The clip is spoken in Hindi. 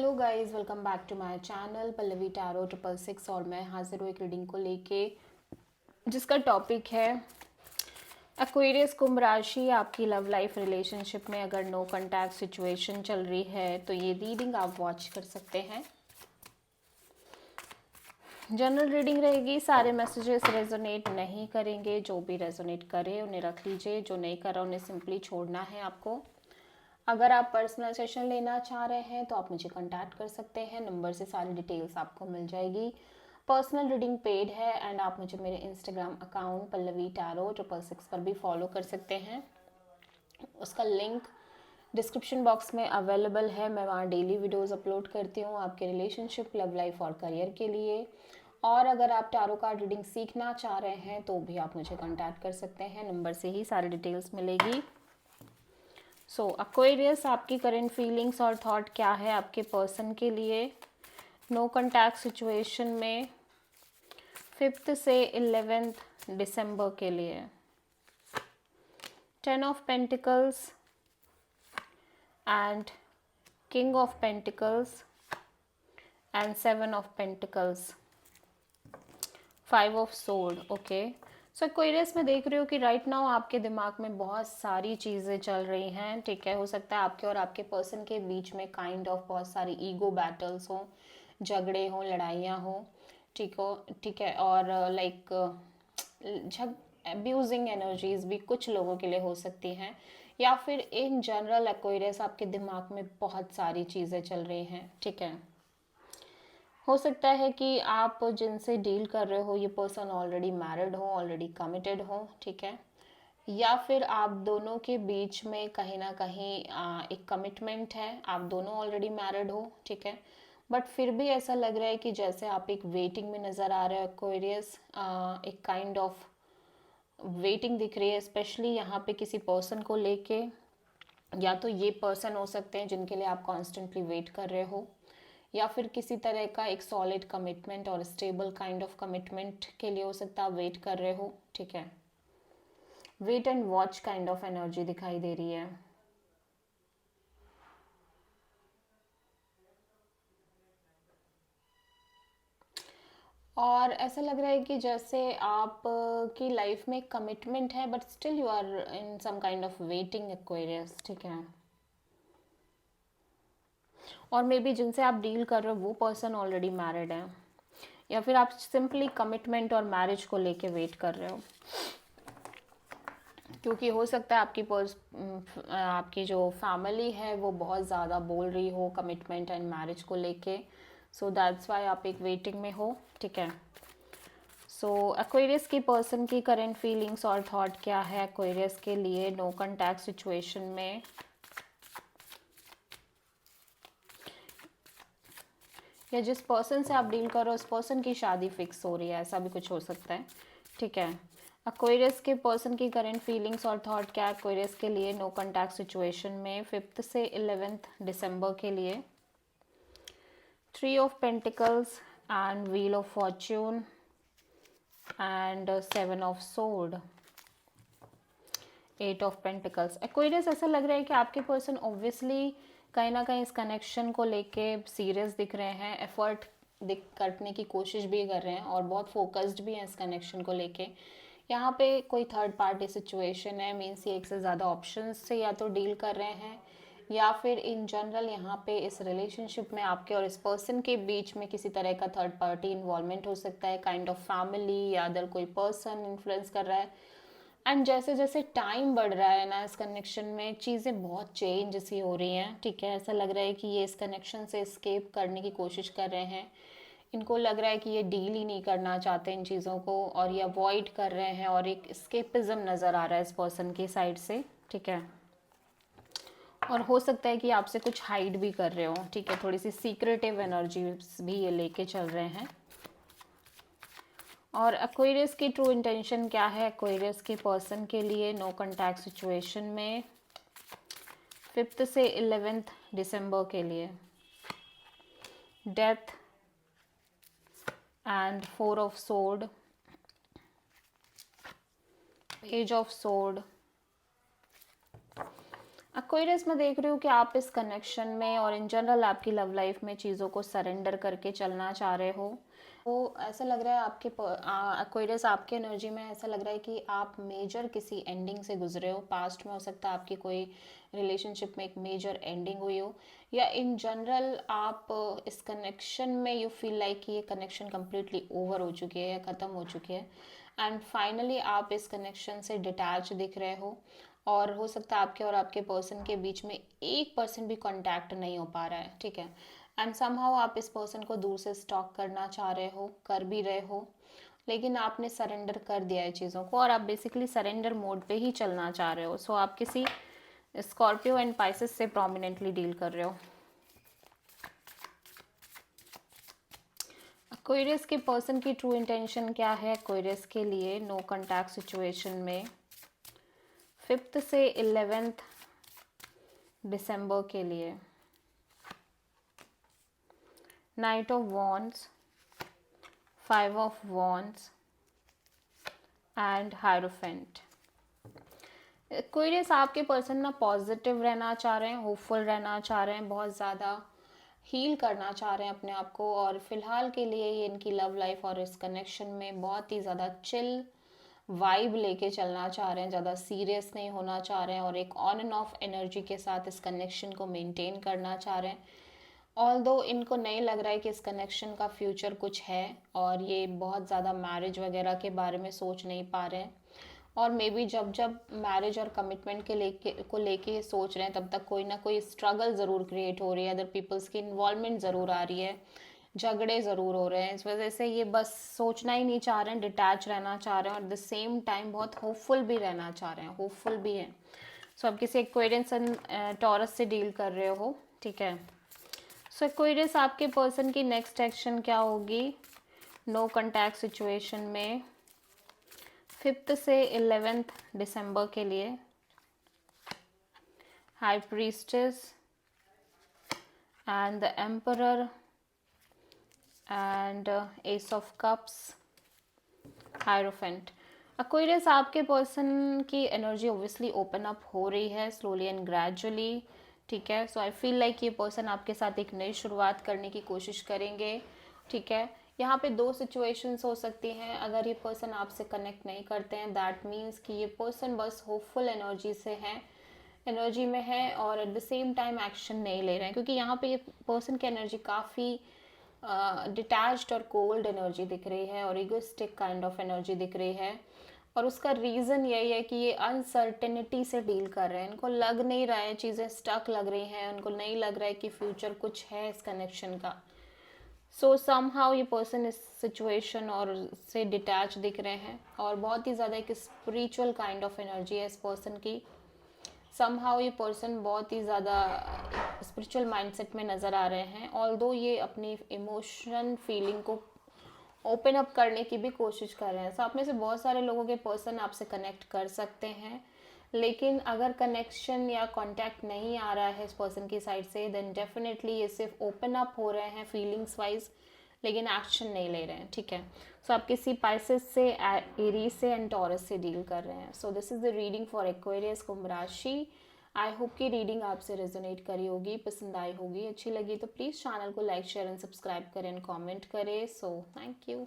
Hello guys, welcome back to my channel Pallavi tarot 666। और मैं हाजिर हूँ एक रीडिंग को लेके जिसका टॉपिक है एक्वेरियस कुंभ राशि। आपकी लव लाइफ रिलेशनशिप में अगर नो कॉन्टैक्ट सिचुएशन चल रही है तो ये रीडिंग आप वॉच कर सकते हैं। जनरल रीडिंग रहेगी, सारे मैसेजेस रेजोनेट नहीं करेंगे। जो भी रेजोनेट करे उन्हें रख लीजिए, जो नहीं कर रहा उन्हें सिंपली छोड़ना है आपको। अगर आप पर्सनल सेशन लेना चाह रहे हैं तो आप मुझे कांटेक्ट कर सकते हैं, नंबर से सारी डिटेल्स आपको मिल जाएगी। पर्सनल रीडिंग पेड है एंड आप मुझे मेरे इंस्टाग्राम अकाउंट पल्लवी टैरो 666 पर भी फॉलो कर सकते हैं। उसका लिंक डिस्क्रिप्शन बॉक्स में अवेलेबल है। मैं वहाँ डेली वीडियोस अपलोड करती हूँ आपके रिलेशनशिप, लव लाइफ और करियर के लिए। और अगर आप टैरो कार्ड रीडिंग सीखना चाह रहे हैं तो भी आप मुझे कांटेक्ट कर सकते हैं, नंबर से ही सारी डिटेल्स मिलेगी। सो एक्वेरियस, आपकी करंट फीलिंग्स और थॉट क्या है आपके पर्सन के लिए नो कॉन्टैक्ट सिचुएशन में 5 से 11 दिसंबर के लिए। 10 of pentacles and king of pentacles and 7 of pentacles, 5 of sword. Okay, so Aquarius में देख रही हो कि राइट नाउ आपके दिमाग में बहुत सारी चीज़ें चल रही हैं। ठीक है, हो सकता है आपके और आपके पर्सन के बीच में काइंड ऑफ बहुत सारी ईगो बैटल्स हों, झगड़े हों, लड़ाइयाँ हों। ठीक है। और लाइक झग अब्यूजिंग एनर्जीज भी कुछ लोगों के लिए हो सकती हैं, या फिर इन जनरल एक्वेरियस आपके दिमाग में बहुत सारी चीज़ें चल रही हैं। ठीक है, हो सकता है कि आप जिनसे डील कर रहे हो ये पर्सन ऑलरेडी मैरिड हो, ऑलरेडी कमिटेड हो। ठीक है, या फिर आप दोनों के बीच में कहीं ना कहीं एक कमिटमेंट है, आप दोनों ऑलरेडी मैरिड हो। ठीक है, बट फिर भी ऐसा लग रहा है कि जैसे आप एक वेटिंग में नज़र आ रहे हो एक्वेरियस। एक काइंड ऑफ वेटिंग दिख रही है, स्पेशली यहाँ पे किसी पर्सन को लेके। या तो ये पर्सन हो सकते हैं जिनके लिए आप कॉन्स्टेंटली वेट कर रहे हो, या फिर किसी तरह का एक सॉलिड कमिटमेंट और स्टेबल काइंड ऑफ कमिटमेंट के लिए हो सकता है आप वेट कर रहे हो। ठीक है, wait and watch kind of energy दिखाई दे रही है। और ऐसा लग रहा है कि जैसे आप की लाइफ में कमिटमेंट है but still you are in some kind of waiting Aquarius. ठीक है, और मे बी जिनसे आप डील कर रहे हो वो पर्सन ऑलरेडी मैरिड है, या फिर आप सिंपली कमिटमेंट और मैरिज को लेके वेट कर रहे हो। क्योंकि हो सकता है आपकी जो फैमिली है वो बहुत ज़्यादा बोल रही हो कमिटमेंट एंड मैरिज को लेके। सो दैट्स वाई आप एक वेटिंग में हो। ठीक है, सो एक्वेरियस की पर्सन की करंट फीलिंग्स और थॉट क्या है एक्वेरियस के लिए नो कॉन्टैक्ट सिचुएशन में। या जिस पर्सन से आप डील कर रहे हो उस पर्सन की शादी फिक्स हो रही है, ऐसा भी कुछ हो सकता है। ठीक है, एक्वेरियस के पर्सन की करंट फीलिंग्स और थॉट क्या एक्वेरियस के लिए नो कॉन्टैक्ट सिचुएशन में 5 से 11 दिसंबर के लिए। 3 of pentacles and wheel of Fortune and 7 of sword, 8 of pentacles. Aquarius, ऐसा लग रहा है कि आपके पर्सन ऑब्वियसली कहीं ना कहीं इस कनेक्शन को लेके सीरियस दिख रहे हैं, एफर्ट दिख करने की कोशिश भी कर रहे हैं और बहुत फोकस्ड भी हैं इस कनेक्शन को लेके। यहाँ पे कोई थर्ड पार्टी सिचुएशन है, मीन्स ये एक से ज़्यादा ऑप्शन से या तो डील कर रहे हैं, या फिर इन जनरल यहाँ पे इस रिलेशनशिप में आपके और इस पर्सन के बीच में किसी तरह का थर्ड पार्टी इन्वॉल्वमेंट हो सकता है, काइंड ऑफ फैमिली या अदर कोई पर्सन इन्फ्लुएंस कर रहा है। एंड जैसे जैसे टाइम बढ़ रहा है ना इस कनेक्शन में चीज़ें बहुत चेंज सी हो रही हैं। ठीक है, ऐसा लग रहा है कि ये इस कनेक्शन से एस्केप करने की कोशिश कर रहे हैं। इनको लग रहा है कि ये डील ही नहीं करना चाहते इन चीज़ों को, और ये अवॉइड कर रहे हैं, और एक एस्केपिज्म नज़र आ रहा है इस पर्सन की साइड से। ठीक है, और हो सकता है कि आपसे कुछ हाइड भी कर रहे हो। ठीक है, थोड़ी सी सीक्रेटिव एनर्जी भी ये लेके चल रहे हैं। और एक्वेरियस की ट्रू इंटेंशन क्या है एक्वेरियस के पर्सन के लिए नो कॉन्टैक्ट सिचुएशन में 5 से 11 दिसंबर के लिए। Death and 4 of sword, page of sword, Aquarius में देख रही हूँ कि आप इस कनेक्शन में और इन जनरल आपकी लव लाइफ में चीज़ों को सरेंडर करके चलना चाह रहे हो। तो ऐसा लग रहा है आपके एक्वेरियस, आपके एनर्जी में ऐसा लग रहा है कि आप मेजर किसी एंडिंग से गुजरे हो। पास्ट में हो सकता है आपकी कोई रिलेशनशिप में एक मेजर एंडिंग हुई हो, या इन जनरल आप इस कनेक्शन में यू फील लाइक कि ये कनेक्शन कम्प्लीटली ओवर हो चुकी है या ख़त्म हो चुकी है, एंड फाइनली आप इस कनेक्शन से डिटैच दिख रहे हो। और हो सकता है आपके और आपके पर्सन के बीच में 1% भी कांटेक्ट नहीं हो पा रहा है, ठीक है। एंड समहाउ आप इस पर्सन को दूर से स्टॉक करना चाह रहे हो, कर भी रहे हो, लेकिन आपने सरेंडर कर दिया है चीज़ों को और आप बेसिकली सरेंडर मोड पे ही चलना चाह रहे हो। सो आप किसी स्कॉर्पियो एंड पाइसेस से प्रोमिनेंटली डील कर रहे हो। एक्वेरियस के पर्सन की ट्रू इंटेंशन क्या है एक्वेरियस के लिए नो कॉन्टैक्ट सिचुएशन में 5th से 11th दिसंबर के लिए? Night of wands, 5 of wands and hierophant. Aquarius आपके पर्सन ना पॉजिटिव रहना चाह रहे हैं, होपफुल रहना चाह रहे हैं, बहुत ज़्यादा हील करना चाह रहे हैं अपने आप को, और फिलहाल के लिए ये इनकी लव लाइफ और इस कनेक्शन में बहुत ही ज़्यादा चिल वाइब लेके चलना चाह रहे हैं, ज़्यादा सीरियस नहीं होना चाह रहे हैं, और एक ऑन एंड ऑफ एनर्जी के साथ इस कनेक्शन को मेंटेन करना चाह रहे हैं। ऑल्दो इनको नहीं लग रहा है कि इस कनेक्शन का फ्यूचर कुछ है, और ये बहुत ज़्यादा मैरिज वगैरह के बारे में सोच नहीं पा रहे हैं, और मे बी जब जब मैरिज और कमिटमेंट के लेके ये सोच रहे हैं तब तक कोई ना कोई स्ट्रगल ज़रूर क्रिएट हो रही है, अदर पीपल्स की इन्वॉल्वमेंट ज़रूर आ रही है, झगड़े ज़रूर हो रहे हैं। इस वजह से ये बस सोचना ही नहीं चाह रहे हैं, डिटैच रहना चाह रहे हैं, और एट द सेम टाइम बहुत होपफुल भी रहना चाह रहे हैं, होपफुल भी हैं। सो आप किसी एक्वेरियस एंड टॉरस से डील कर रहे हो, ठीक है। सो एक्वेरियस आपके पर्सन की नेक्स्ट एक्शन क्या होगी नो कॉन्टैक्ट सिचुएशन में 5th से 11th दिसंबर के लिए? High priestess and the emperor and S of cups, hierophant. Aquarius आपके पर्सन की एनर्जी ऑब्वियसली ओपन अप हो रही है स्लोली एंड ग्रेजुअली, ठीक है। सो आई फील लाइक ये पर्सन आपके साथ एक नई शुरुआत करने की कोशिश करेंगे, ठीक है। यहाँ पे 2 सिचुएशंस हो सकती हैं। अगर ये पर्सन आपसे कनेक्ट नहीं करते हैं, दैट मीन्स कि ये पर्सन बस होपफुल एनर्जी में है और at the same time action नहीं ले रहे हैं, क्योंकि यहाँ पे ये पर्सन की एनर्जी काफ़ी डिटैच्ड और कोल्ड एनर्जी दिख रही है, और इगोइस्टिक काइंड ऑफ एनर्जी दिख रही है। और उसका रीज़न यही है कि ये अनसर्टेनिटी से डील कर रहे हैं, इनको लग नहीं रहा है, चीज़ें स्टक लग रही हैं, उनको नहीं लग रहा है कि फ्यूचर कुछ है इस कनेक्शन का। सो समहाउ ये पर्सन इस सिचुएशन और से डिटैच दिख रहे हैं, और बहुत ही ज़्यादा एक स्पिरिचुअल काइंड ऑफ एनर्जी है इस पर्सन की। समहाउ ये पर्सन बहुत ही ज़्यादा स्पिरिचुअल माइंडसेट में नज़र आ रहे हैं, ऑल्दो ये अपनी इमोशन फीलिंग को ओपन अप करने की भी कोशिश कर रहे हैं। सो आप में से बहुत सारे लोगों के पर्सन आपसे कनेक्ट कर सकते हैं, लेकिन अगर कनेक्शन या कांटेक्ट नहीं आ रहा है इस पर्सन की साइड से, देन डेफिनेटली ये सिर्फ ओपन अप हो रहे हैं फीलिंग्स वाइज, लेकिन एक्शन नहीं ले रहे हैं, ठीक है। सो आप किसी पाइसेस से, एरीज से एंड टॉरस से डील कर रहे हैं। So this is the reading for Aquarius कुंभ राशि। आई होप कि रीडिंग आपसे रेजोनेट करी होगी, पसंद आई होगी, अच्छी लगी तो प्लीज़ चैनल को लाइक शेयर एंड सब्सक्राइब करें एंड कमेंट करें। So thank you.